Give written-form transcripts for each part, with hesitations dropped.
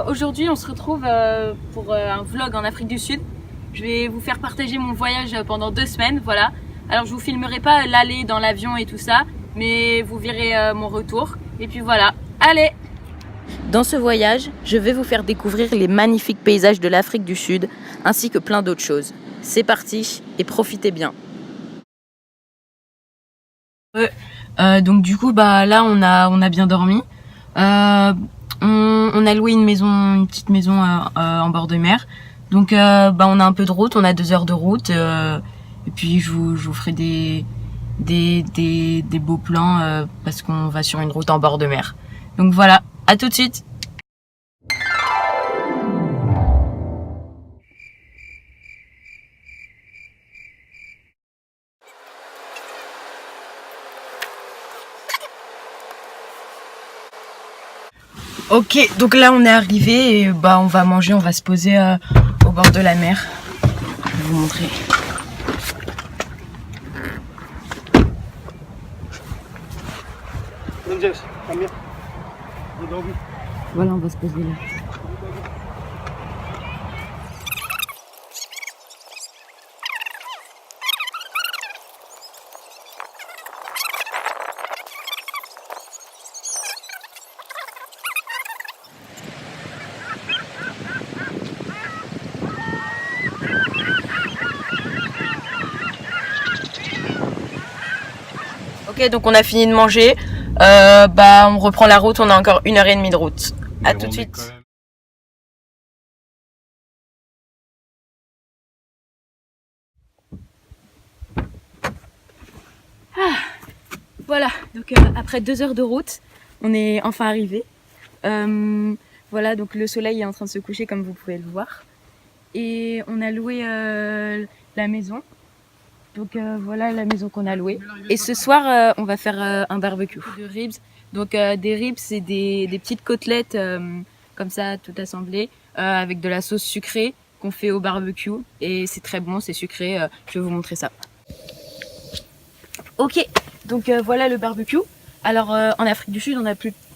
Aujourd'hui, on se retrouve pour un vlog en Afrique du Sud. Je vais vous faire partager mon voyage pendant 2 semaines, voilà. Alors je vous filmerai pas l'aller dans l'avion et tout ça, mais vous verrez mon retour. Et puis voilà, allez! Dans ce voyage, je vais vous faire découvrir les magnifiques paysages de l'Afrique du Sud, ainsi que plein d'autres choses. C'est parti et profitez bien. Donc du coup, là on a bien dormi. On a loué une petite maison en bord de mer. Donc on a un peu de route, on a 2 heures de route. Et puis je vous ferai des beaux plans parce qu'on va sur une route en bord de mer. Donc voilà, à tout de suite. Ok, donc là on est arrivé et on va manger, on va se poser au bord de la mer. Je vais vous montrer. Voilà, on va se poser là. Ok, donc on a fini de manger. On reprend la route, on a encore 1h30 de route. À tout de suite. Voilà, donc après 2 heures de route, on est enfin arrivé. Voilà, donc le soleil est en train de se coucher comme vous pouvez le voir. Et on a loué la maison. Donc voilà la maison qu'on a louée. Et ce soir, on va faire un barbecue de ribs. Donc des ribs, c'est des petites côtelettes comme ça, tout assemblées, avec de la sauce sucrée qu'on fait au barbecue. Et c'est très bon, c'est sucré. Je vais vous montrer ça. Ok, donc voilà le barbecue. Alors en Afrique du Sud,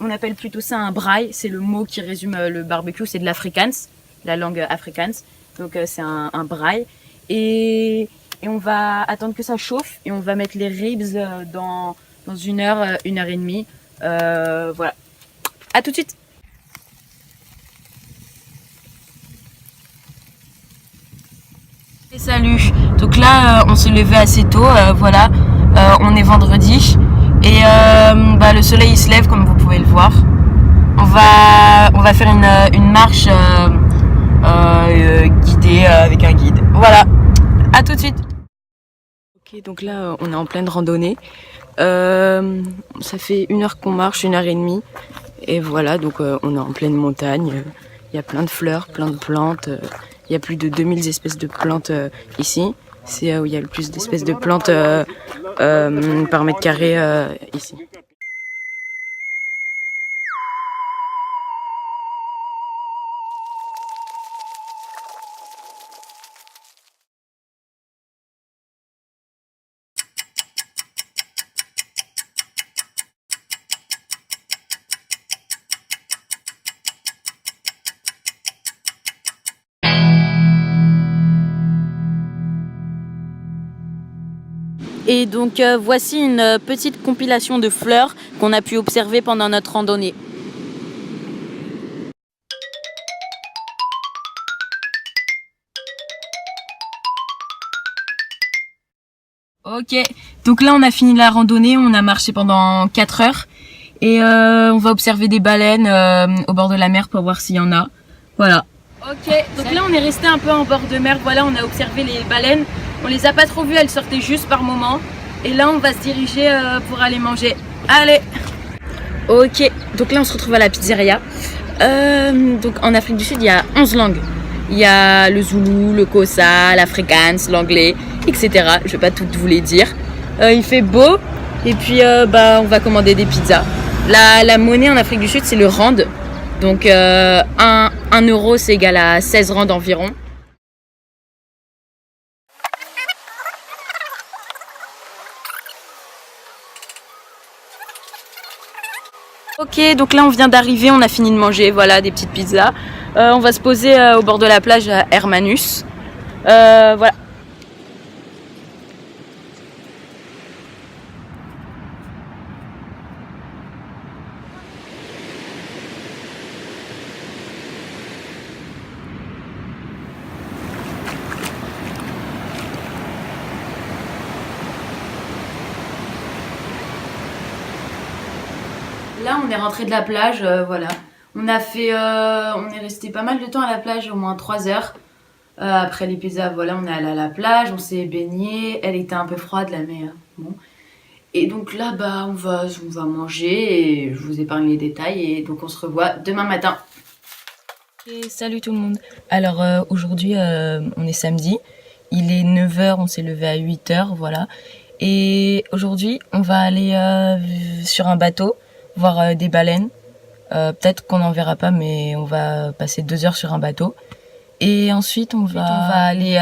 on appelle plutôt ça un braai. C'est le mot qui résume le barbecue. C'est de l'afrikaans, la langue afrikaans. Donc c'est un braai. Et on va attendre que ça chauffe et on va mettre les ribs dans 1 heure, 1h30. Voilà. À tout de suite. Et salut. Donc là, on s'est levé assez tôt. Voilà. On est vendredi. Et le soleil il se lève comme vous pouvez le voir. On va faire une marche guidée avec un guide. Voilà. À tout de suite. Ok, donc là on est en pleine randonnée. Ça fait 1 heure qu'on marche, 1h30. Et voilà, donc on est en pleine montagne. Il y a plein de fleurs, plein de plantes. Il y a plus de 2000 espèces de plantes ici. C'est où il y a le plus d'espèces de plantes par mètre carré ici. Et donc voici une petite compilation de fleurs qu'on a pu observer pendant notre randonnée. Ok, donc là on a fini la randonnée, on a marché pendant 4 heures et on va observer des baleines au bord de la mer pour voir s'il y en a. Voilà. Ok, donc là on est resté un peu en bord de mer, voilà, on a observé les baleines. On les a pas trop vues, elles sortaient juste par moment. Et là on va se diriger pour aller manger. Allez. Ok, donc là on se retrouve à la pizzeria. Donc en Afrique du Sud il y a 11 langues. Il y a le zoulou, le kossa, l'afrikaans, l'anglais, etc. Je vais pas toutes vous les dire. Il fait beau et puis on va commander des pizzas. La monnaie en Afrique du Sud c'est le rand. Donc 1 euro c'est égal à 16 rands environ. Ok, donc là on vient d'arriver, on a fini de manger, voilà, des petites pizzas. On va se poser au bord de la plage à Hermanus. Voilà. Là, on est rentré de la plage, voilà. On est resté pas mal de temps à la plage, au moins 3 heures. Après les pizzas, voilà, on est allé à la plage, on s'est baigné. Elle était un peu froide, la mer. Bon. Et donc là, bah, on va manger et je vous épargne les détails. Et donc, on se revoit demain matin. Et salut tout le monde. Alors, aujourd'hui, on est samedi. Il est 9h, on s'est levé à 8h, voilà. Et aujourd'hui, on va aller sur un bateau, voir des baleines. Peut-être qu'on n'en verra pas, mais on va passer 2 heures sur un bateau. Et ensuite, on va aller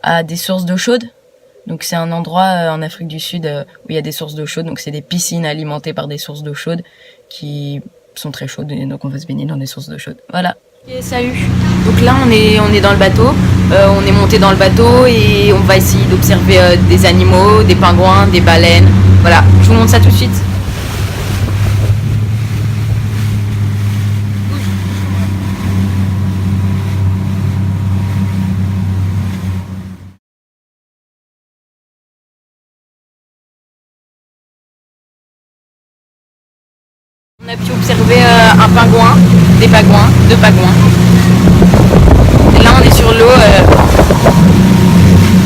à des sources d'eau chaude. Donc c'est un endroit en Afrique du Sud où il y a des sources d'eau chaude. Donc c'est des piscines alimentées par des sources d'eau chaude qui sont très chaudes. Et donc on va se baigner dans des sources d'eau chaude. Voilà. Et salut. Donc là on est dans le bateau. On est monté dans le bateau et on va essayer d'observer des animaux, des pingouins, des baleines. Voilà. Je vous montre ça tout de suite. On a pu observer un pingouin, des pingouins, 2 pingouins. Et là on est sur l'eau,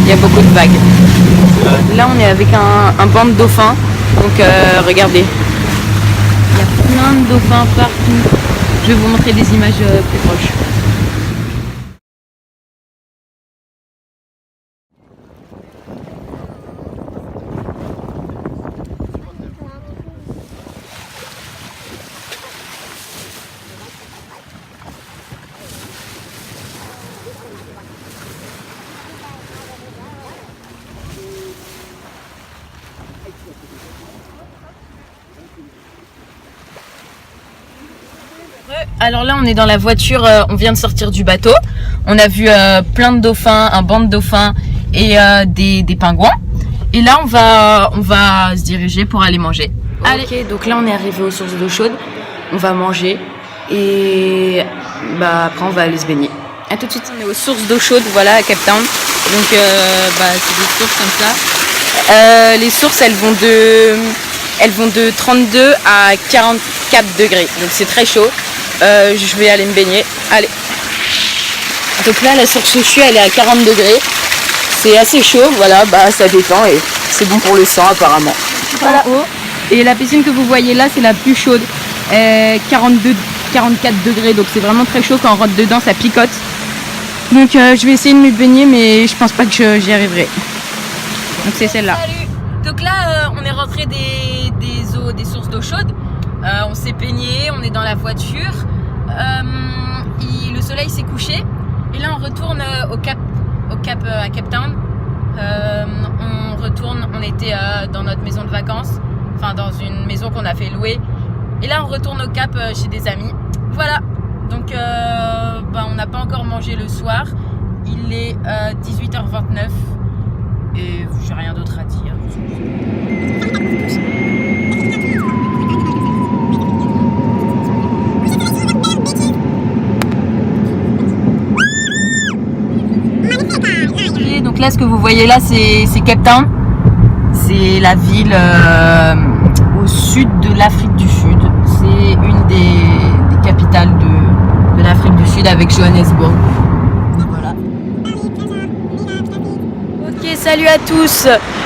il y a beaucoup de vagues. Là on est avec un banc de dauphins, donc regardez. Il y a plein de dauphins partout. Je vais vous montrer des images plus proches. Alors là on est dans la voiture, on vient de sortir du bateau. On a vu plein de dauphins, un banc de dauphins et des pingouins. Et là on va se diriger pour aller manger. Allez. Ok, donc là on est arrivé aux sources d'eau chaude. On va manger et bah après on va aller se baigner. A tout de suite. On est aux sources d'eau chaude, voilà, à Cape Town. Donc c'est des sources comme ça. Les sources elles vont de 32 à 44 degrés. Donc c'est très chaud. Je vais aller me baigner. Allez. Donc là la source où je suis elle est à 40 degrés. C'est assez chaud, voilà, bah ça détend et c'est bon pour le sang apparemment. Voilà. Et la piscine que vous voyez là c'est la plus chaude. 42, 44 degrés, donc c'est vraiment très chaud, quand on rentre dedans ça picote. Donc je vais essayer de me baigner mais je pense pas que j'y arriverai. Donc c'est celle-là. Salut. Donc là on est rentré des sources d'eau chaude. On s'est baigné, on est dans la voiture. Le soleil s'est couché et là on retourne à Cape Town. On était dans notre maison de vacances, enfin dans une maison qu'on a fait louer. Et là on retourne au Cap chez des amis. Voilà. Donc on n'a pas encore mangé le soir. Il est 18h29 et j'ai rien d'autre à dire. Donc là ce que vous voyez là c'est Cape Town. C'est la ville au sud de l'Afrique du Sud. C'est une des capitales de l'Afrique du Sud avec Johannesburg. Voilà. Ok, salut à tous.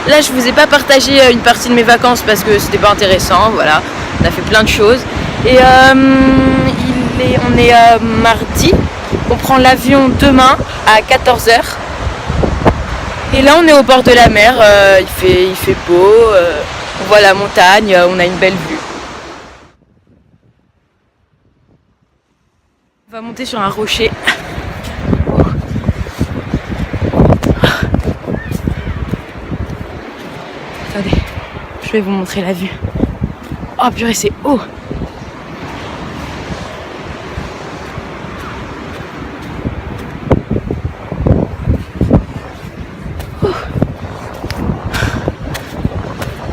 Là je vous ai pas partagé une partie de mes vacances parce que c'était pas intéressant. Voilà, on a fait plein de choses. Et on est mardi. On prend l'avion demain à 14h. Et là on est au bord de la mer, il fait beau, on voit la montagne, on a une belle vue. On va monter sur un rocher. Attendez, je vais vous montrer la vue. Oh purée, c'est haut.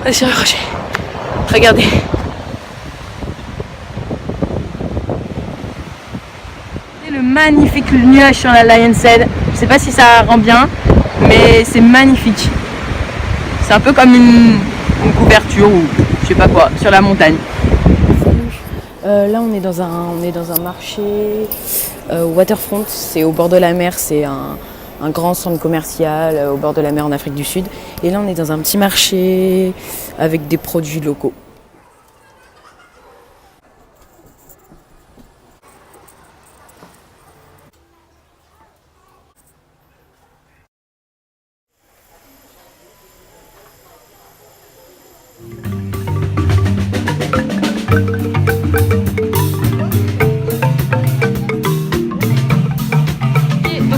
Vas-y, raccroché. Regardez. Le magnifique nuage sur la Lion's Head. Je sais pas si ça rend bien, mais c'est magnifique. C'est un peu comme une couverture ou je sais pas quoi sur la montagne. Là on est dans un marché waterfront, c'est au bord de la mer, c'est un grand centre commercial au bord de la mer en Afrique du Sud. Et là on est dans un petit marché avec des produits locaux.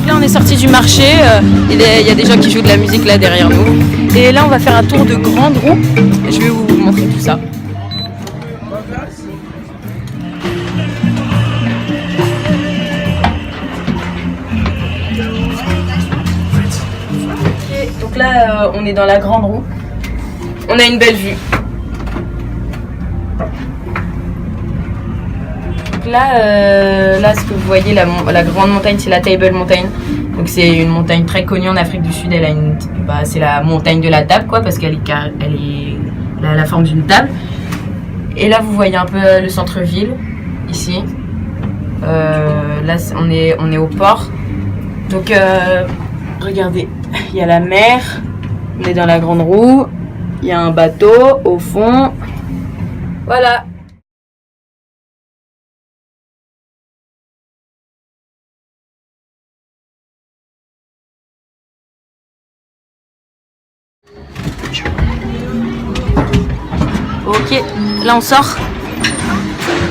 On est sorti du marché, il y a des gens qui jouent de la musique là derrière nous. Et là on va faire un tour de grande roue. Je vais vous montrer tout ça. Okay, donc là on est dans la grande roue. On a une belle vue. Là, ce que vous voyez, la grande montagne, c'est la Table Mountain. Donc c'est une montagne très connue en Afrique du Sud. C'est la montagne de la table, quoi, parce elle a la forme d'une table. Et là, vous voyez un peu le centre-ville ici. Là, on est au port. Donc regardez, il y a la mer. On est dans la grande roue. Il y a un bateau au fond. Voilà. Ok, là on sort.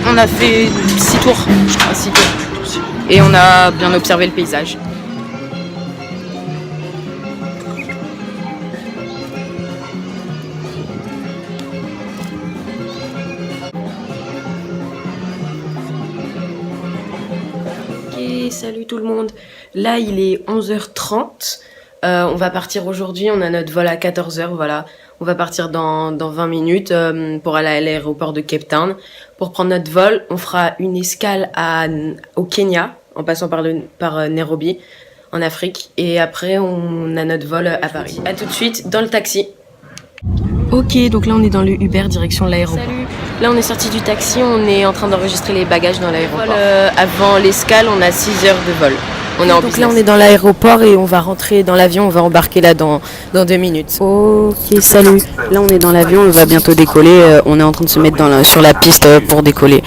On a fait 6 tours, je crois, 6 tours. Et on a bien observé le paysage. Ok, salut tout le monde. Là il est 11h30. On va partir aujourd'hui, on a notre vol à 14h, voilà. On va partir dans 20 minutes pour aller à l'aéroport de Cape Town. Pour prendre notre vol, on fera une escale au Kenya, en passant par Nairobi, en Afrique. Et après, on a notre vol à Paris. A tout de suite, dans le taxi. Ok, donc là on est dans le Uber direction l'aéroport. Salut. Là on est sorti du taxi, on est en train d'enregistrer les bagages dans l'aéroport. Avant l'escale, on a 6 heures de vol. Donc là on est dans l'aéroport et on va rentrer dans l'avion, on va embarquer là dans 2 minutes. Ok, salut. Là on est dans l'avion, on va bientôt décoller, on est en train de se mettre sur la piste pour décoller.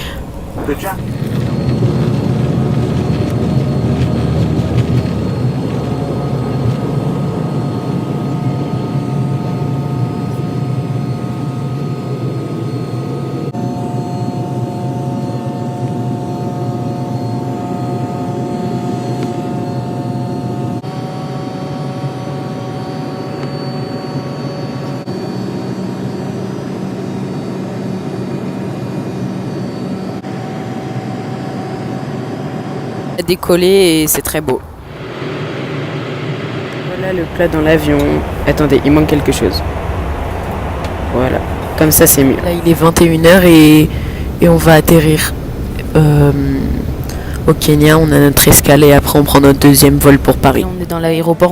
Décoller et c'est très beau. Voilà le plat dans l'avion. Attendez, il manque quelque chose. Voilà, comme ça c'est mieux. Là il est 21h et on va atterrir au Kenya. On a notre escale et après on prend notre deuxième vol pour Paris. Là, on est dans l'aéroport,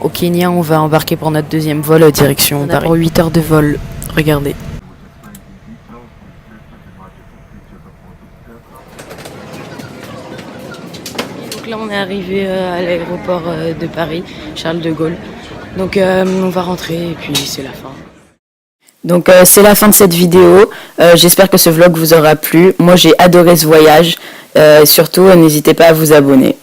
au Kenya, on va embarquer pour notre deuxième vol direction Paris. On a 8 heures de vol, regardez. Là on est arrivé à l'aéroport de Paris, Charles de Gaulle. Donc on va rentrer et puis c'est la fin. Donc c'est la fin de cette vidéo. J'espère que ce vlog vous aura plu. Moi j'ai adoré ce voyage. Surtout n'hésitez pas à vous abonner.